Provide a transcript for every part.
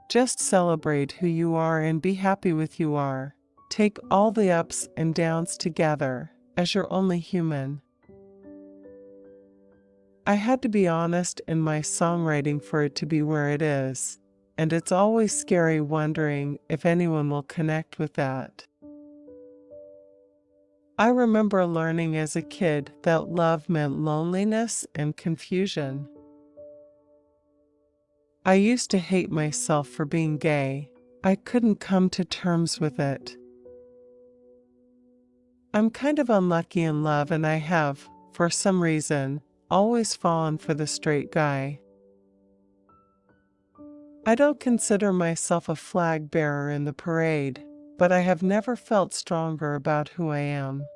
Just celebrate who you are and be happy with who you are. Take all the ups and downs together, as you're only human. I had to be honest in my songwriting for it to be where it is, and it's always scary wondering if anyone will connect with that. I remember learning as a kid that love meant loneliness and confusion. I used to hate myself for being gay. I couldn't come to terms with it. I'm kind of unlucky in love, and I have, for some reason, always fallen for the straight guy. I don't consider myself a flag bearer in the parade, but I have never felt stronger about who I am.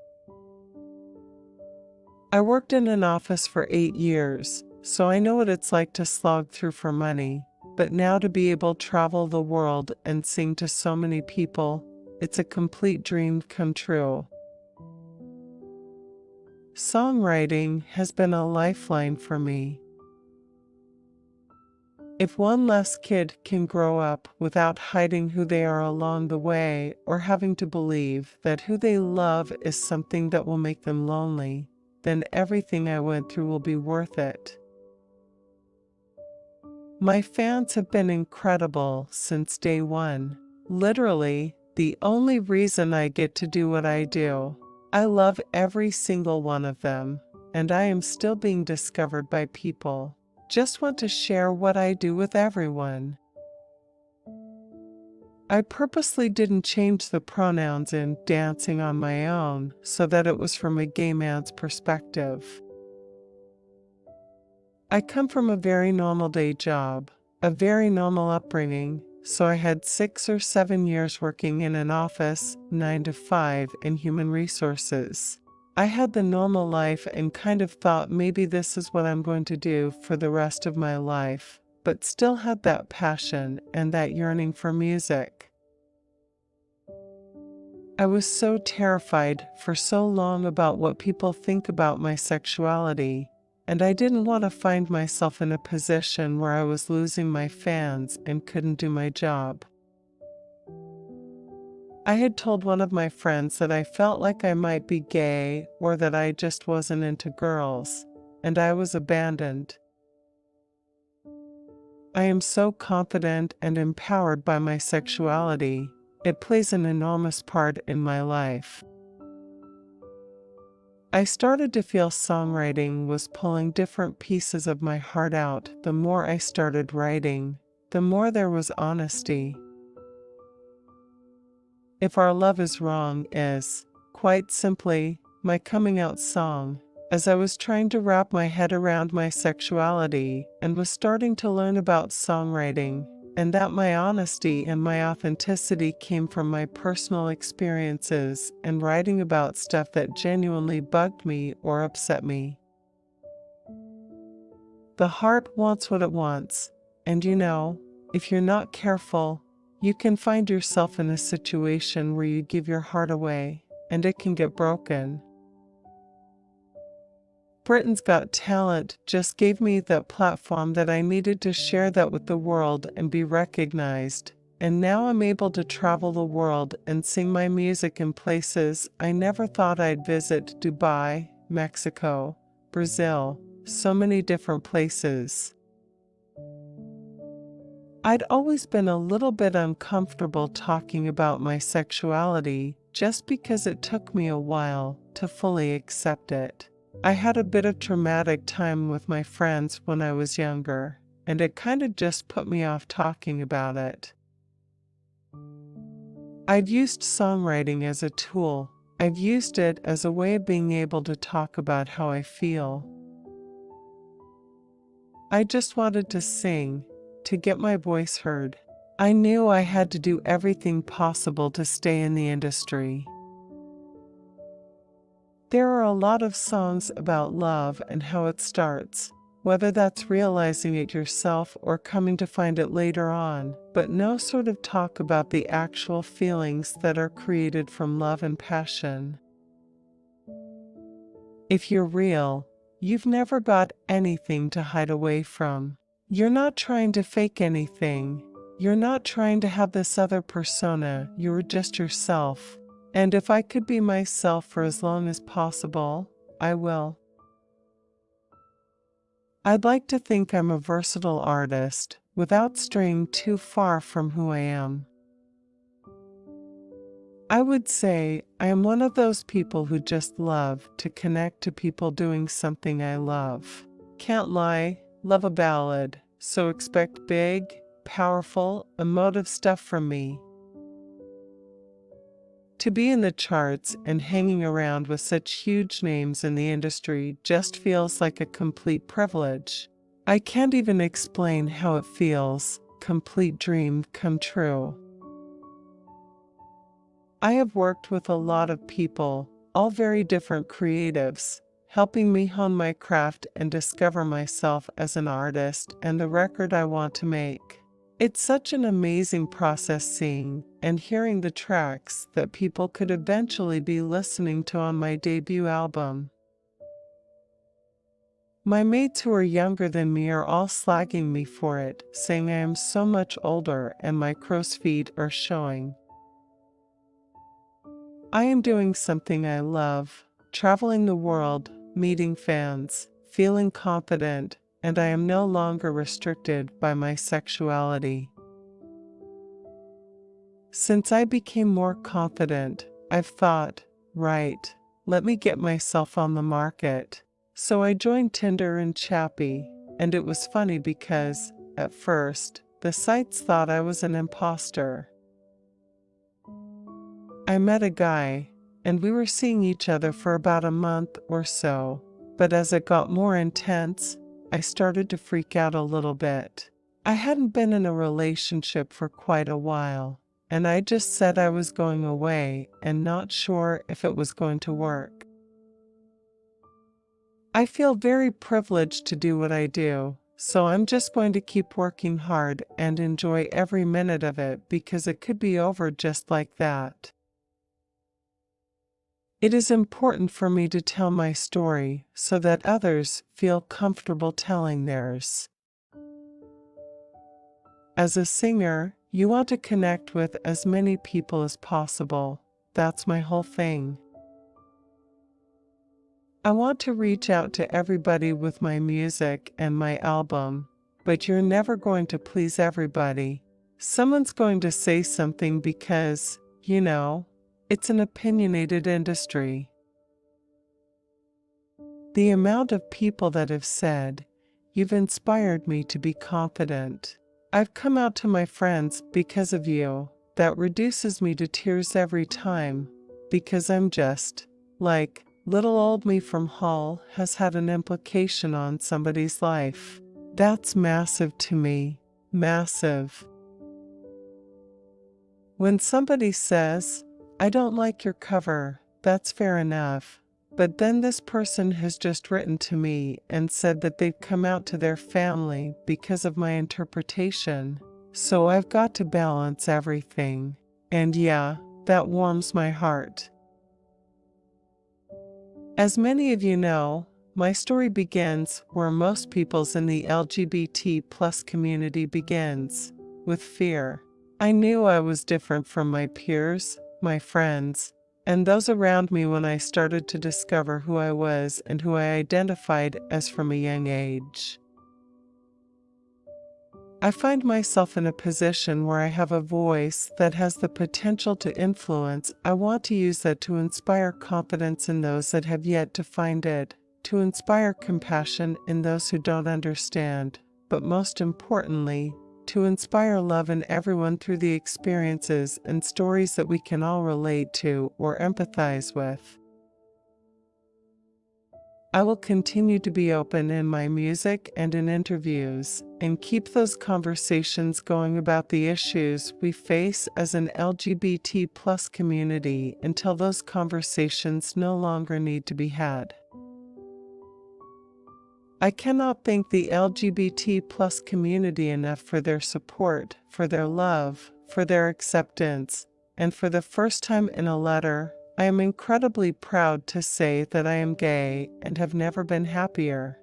I worked in an office for 8 years, so I know what it's like to slog through for money, but now to be able to travel the world and sing to so many people, it's a complete dream come true. Songwriting has been a lifeline for me. If one less kid can grow up without hiding who they are along the way or having to believe that who they love is something that will make them lonely, then everything I went through will be worth it. My fans have been incredible since day one. Literally, the only reason I get to do what I do. I love every single one of them, and I am still being discovered by people. Just want to share what I do with everyone. I purposely didn't change the pronouns in Dancing on My Own so that it was from a gay man's perspective. I come from a very normal day job, a very normal upbringing, so I had 6 or 7 years working in an office, 9 to 5 in human resources. I had the normal life and kind of thought maybe this is what I'm going to do for the rest of my life, but still had that passion and that yearning for music. I was so terrified for so long about what people think about my sexuality, and I didn't want to find myself in a position where I was losing my fans and couldn't do my job. I had told one of my friends that I felt like I might be gay or that I just wasn't into girls, and I was abandoned. I am so confident and empowered by my sexuality. It plays an enormous part in my life. I started to feel songwriting was pulling different pieces of my heart out. The more I started writing, the more there was honesty. If Our Love Is Wrong is, quite simply, my coming out song, as I was trying to wrap my head around my sexuality and was starting to learn about songwriting, and that my honesty and my authenticity came from my personal experiences and writing about stuff that genuinely bugged me or upset me. The heart wants what it wants, and if you're not careful, you can find yourself in a situation where you give your heart away, and it can get broken. Britain's Got Talent just gave me the platform that I needed to share that with the world and be recognized, and now I'm able to travel the world and sing my music in places I never thought I'd visit: Dubai, Mexico, Brazil, so many different places. I'd always been a little bit uncomfortable talking about my sexuality just because it took me a while to fully accept it. I had a bit of traumatic time with my friends when I was younger, and it kind of just put me off talking about it. I've used songwriting as a tool. I've used it as a way of being able to talk about how I feel. I just wanted to sing, to get my voice heard. I knew I had to do everything possible to stay in the industry. There are a lot of songs about love and how it starts, whether that's realizing it yourself or coming to find it later on, but no sort of talk about the actual feelings that are created from love and passion. If you're real, you've never got anything to hide away from. You're not trying to fake anything. You're not trying to have this other persona, you're just yourself. And if I could be myself for as long as possible, I will. I'd like to think I'm a versatile artist, without straying too far from who I am. I would say I am one of those people who just love to connect to people doing something I love. Can't lie, love a ballad, so expect big, powerful, emotive stuff from me. To be in the charts and hanging around with such huge names in the industry just feels like a complete privilege. I can't even explain how it feels, complete dream come true. I have worked with a lot of people, all very different creatives, helping me hone my craft and discover myself as an artist and the record I want to make. It's such an amazing process seeing and hearing the tracks that people could eventually be listening to on my debut album. My mates who are younger than me are all slagging me for it, saying I am so much older and my crow's feet are showing. I am doing something I love, traveling the world, meeting fans, feeling confident, and I am no longer restricted by my sexuality. Since I became more confident, I've thought, right, let me get myself on the market. So I joined Tinder and Chappie, and it was funny because, at first, the sites thought I was an imposter. I met a guy, and we were seeing each other for about a month or so, but as it got more intense, I started to freak out a little bit. I hadn't been in a relationship for quite a while, and I just said I was going away and not sure if it was going to work. I feel very privileged to do what I do, so I'm just going to keep working hard and enjoy every minute of it because it could be over just like that. It is important for me to tell my story so that others feel comfortable telling theirs. As a singer, you want to connect with as many people as possible. That's my whole thing. I want to reach out to everybody with my music and my album, but you're never going to please everybody. Someone's going to say something because, it's an opinionated industry. The amount of people that have said, "You've inspired me to be confident. I've come out to my friends because of you," that reduces me to tears every time, because I'm just, like, little old me from Hull has had an implication on somebody's life. That's massive to me. Massive. When somebody says, "I don't like your cover," that's fair enough. But then this person has just written to me and said that they've come out to their family because of my interpretation. So I've got to balance everything. And yeah, that warms my heart. As many of you know, my story begins where most people's in the LGBT+ community begins, with fear. I knew I was different from my peers, my friends, and those around me when I started to discover who I was and who I identified as from a young age. I find myself in a position where I have a voice that has the potential to influence. I want to use that to inspire confidence in those that have yet to find it, to inspire compassion in those who don't understand, but most importantly, to inspire love in everyone through the experiences and stories that we can all relate to or empathize with. I will continue to be open in my music and in interviews, and keep those conversations going about the issues we face as an LGBT+ community until those conversations no longer need to be had. I cannot thank the LGBT+ community enough for their support, for their love, for their acceptance, and for the first time in a letter, I am incredibly proud to say that I am gay and have never been happier.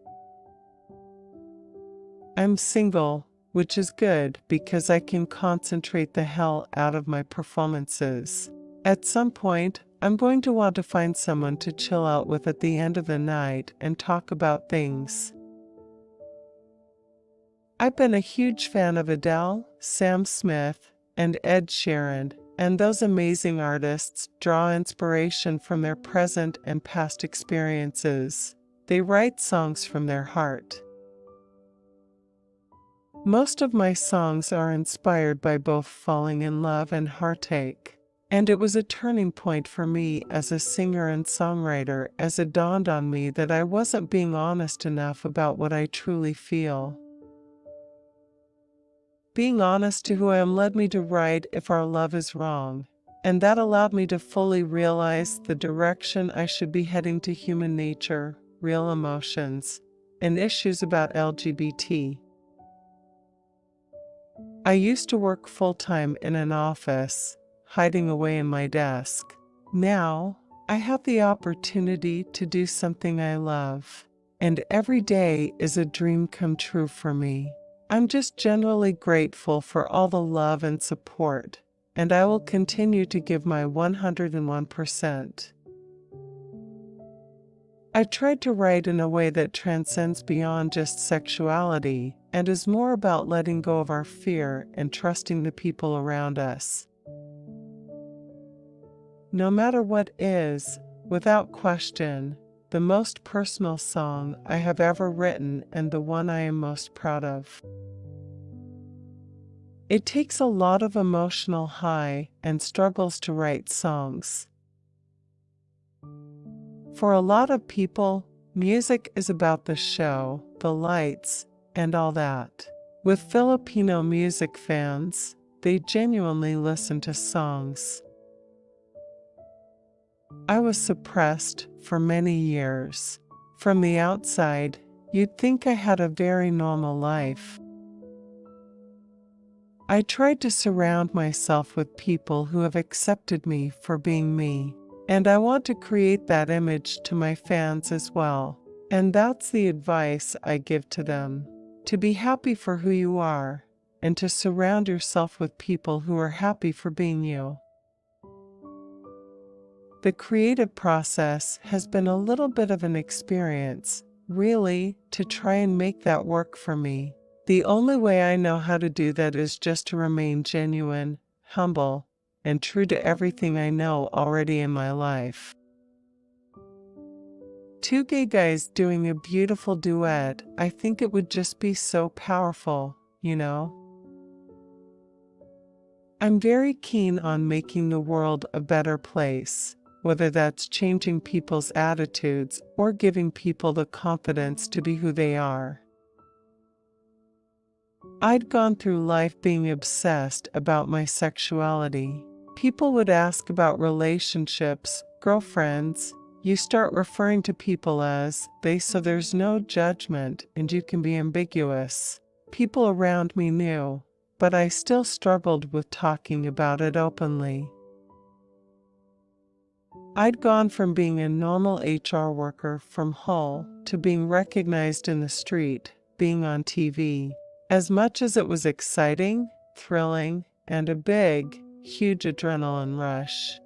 I'm single, which is good because I can concentrate the hell out of my performances. At some point, I'm going to want to find someone to chill out with at the end of the night and talk about things. I've been a huge fan of Adele, Sam Smith, and Ed Sheeran, and those amazing artists draw inspiration from their present and past experiences. They write songs from their heart. Most of my songs are inspired by both falling in love and heartache. And it was a turning point for me as a singer and songwriter as it dawned on me that I wasn't being honest enough about what I truly feel. Being honest to who I am led me to write If Our Love Is Wrong, and that allowed me to fully realize the direction I should be heading to human nature, real emotions, and issues about LGBT. I used to work full-time in an office, hiding away in my desk. Now, I have the opportunity to do something I love, and every day is a dream come true for me. I'm just genuinely grateful for all the love and support, and I will continue to give my 101%. I tried to write in a way that transcends beyond just sexuality and is more about letting go of our fear and trusting the people around us. No matter what is, without question, the most personal song I have ever written and the one I am most proud of. It takes a lot of emotional high and struggles to write songs. For a lot of people, music is about the show, the lights, and all that. With Filipino music fans, they genuinely listen to songs. I was suppressed for many years. From the outside, you'd think I had a very normal life. I tried to surround myself with people who have accepted me for being me, and I want to create that image to my fans as well. And that's the advice I give to them: to be happy for who you are, and to surround yourself with people who are happy for being you. The creative process has been a little bit of an experience, really, to try and make that work for me. The only way I know how to do that is just to remain genuine, humble, and true to everything I know already in my life. Two gay guys doing a beautiful duet, I think it would just be so powerful, you know? I'm very keen on making the world a better place, whether that's changing people's attitudes or giving people the confidence to be who they are. I'd gone through life being obsessed about my sexuality. People would ask about relationships, girlfriends. You start referring to people as they, so there's no judgment and you can be ambiguous. People around me knew, but I still struggled with talking about it openly. I'd gone from being a normal HR worker from Hull to being recognized in the street, being on TV. As much as it was exciting, thrilling, and a big, huge adrenaline rush.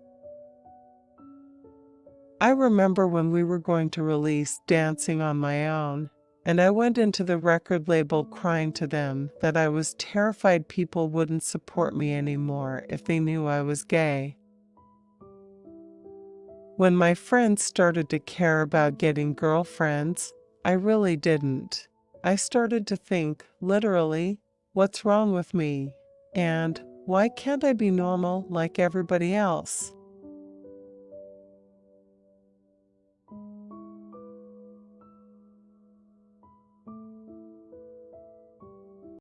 I remember when we were going to release Dancing on My Own, and I went into the record label crying to them that I was terrified people wouldn't support me anymore if they knew I was gay. When my friends started to care about getting girlfriends, I really didn't. I started to think, literally, what's wrong with me? And why can't I be normal like everybody else?